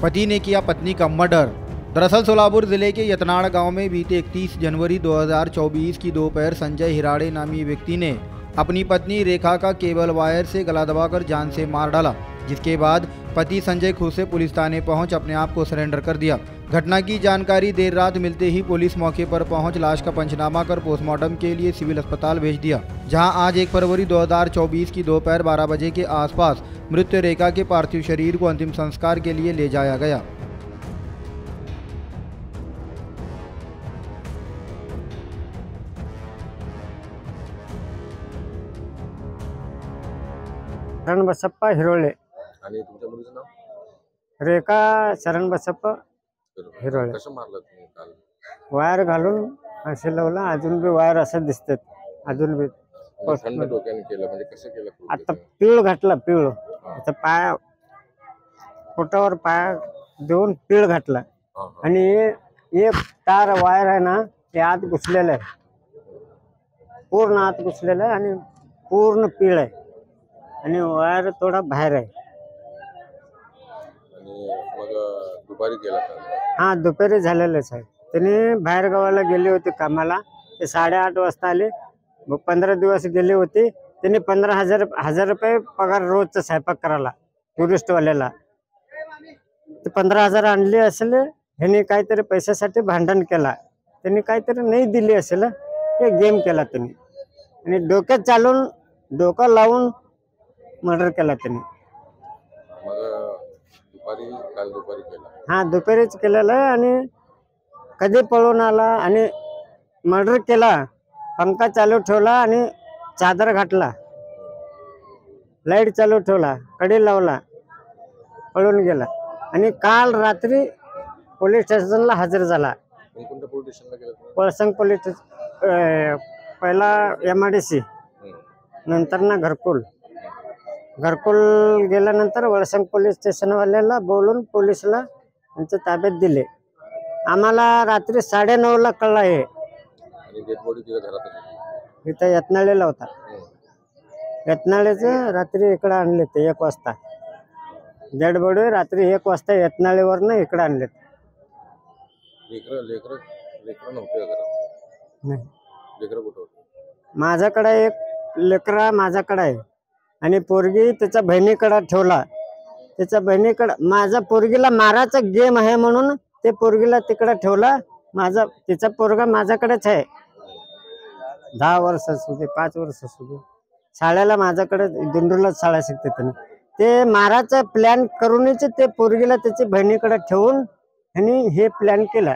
पति ने किया पत्नी का मर्डर। दरअसल सोलापुर जिले के यतनाड़ गांव में बीते 31 जनवरी 2024 की दोपहर संजय हिराड़े नामी व्यक्ति ने अपनी पत्नी रेखा का केबल वायर से गला दबाकर जान से मार डाला, जिसके बाद पति संजय खुद से पुलिस थाने पहुंच अपने आप को सरेंडर कर दिया। घटना की जानकारी देर रात मिलते ही पुलिस मौके पर पहुंच लाश का पंचनामा कर पोस्टमार्टम के लिए सिविल अस्पताल भेज दिया, जहां आज 1 फरवरी 2024 की दोपहर 12 बजे के आसपास मृत रेखा के पार्थिव शरीर को अंतिम संस्कार के लिए ले जाया गया। शरण बसप्पा हिरोळे आणि तुमच्या मुलीचं नाव? रेखा शरण बसप्पा हिरोळे. कसं मारलं तुम्ही काल? वायर घालून असे लावला, अजून बी वायर असं दिसतात अजून बी. थंड डोक्याने केलं म्हणजे कसं केलं? आता पीळ घातला, पीळ आता पाय पोटावर पाय देऊन पीळ घातला आणि एक तार वायर आहे ना ते आत घुसलेलं आहे, पूर्ण आत घुसलेलं आहे आणि पूर्ण पीळ आहे आणि वायर थोडा बाहेर आहे. आणि मग दुपारी केला का? हा, दुपारी झालेलंच आहे. त्याने बाहेर गावाला गेले होते कामाला, ते 8:30 वाजता आले. मग 15 दिवस गेले होते. त्यांनी 15,000 रुपये पगार रोजचा स्वयंपाक करायला टुरिस्टवाल्याला. ते 15,000 आणले असेल, ह्याने काहीतरी पैशासाठी भांडण केला, त्यांनी काहीतरी नाही दिली असेल, हे गेम केला त्यांनी आणि डोक्यात चालून डोकं लावून मर्डर केला त्यांनी. मग काल दुपारी केला? हा, दुपारीच केलेलं आहे आणि कधी पळून आला आणि मर्डर केला. पंखा चालू ठेवला आणि चादर घातला, लाईट चालू ठेवला, कडी लावला, पळून गेला आणि काल रात्री पोलीस स्टेशनला हजर झाला. कोणत्या पोलीस स्टेशनला गेला? पळसंग पोलीस, पहिला MIDC, नंतर ना घरकुल गेल्यानंतर वळसंग पोलीस स्टेशनवाल्याला बोलून पोलिसला त्यांच्या ताब्यात दिले. आम्हाला रात्री 9:30ला कळला आहे. डेड बॉडी तिथे घरातच होती? इथं यत्नाळीला होता. यत्नाळीचं रात्री इकडे आणले ते 1 वाजता. डेड बॉडी रात्री 1 वाजता यत्नाळीवरनं इकडे आणले. लेकरं नव्हते घरात? नाही. लेकरं कुठं होते? माझ्याकडे एक लेकरा माझ्याकडे आहे आणि पोरगी त्याच्या बहिणीकडे ठेवला. त्याच्या बहिणीकडे माझ्या पोरगीला मारायचा गेम आहे म्हणून ते पोरगीला तिकडे ठेवला. तिचा पोरगा माझ्याकडेच आहे. 10 वर्ष असू दे, 5 वर्ष असू दे, शाळेला माझ्याकडे दिंडूरलाच शाळा शिकते त्यांनी. ते मारायचा प्लॅन करूनच ते पोरगीला त्याची बहिणीकडे ठेवून ह्यांनी हे प्लॅन केला.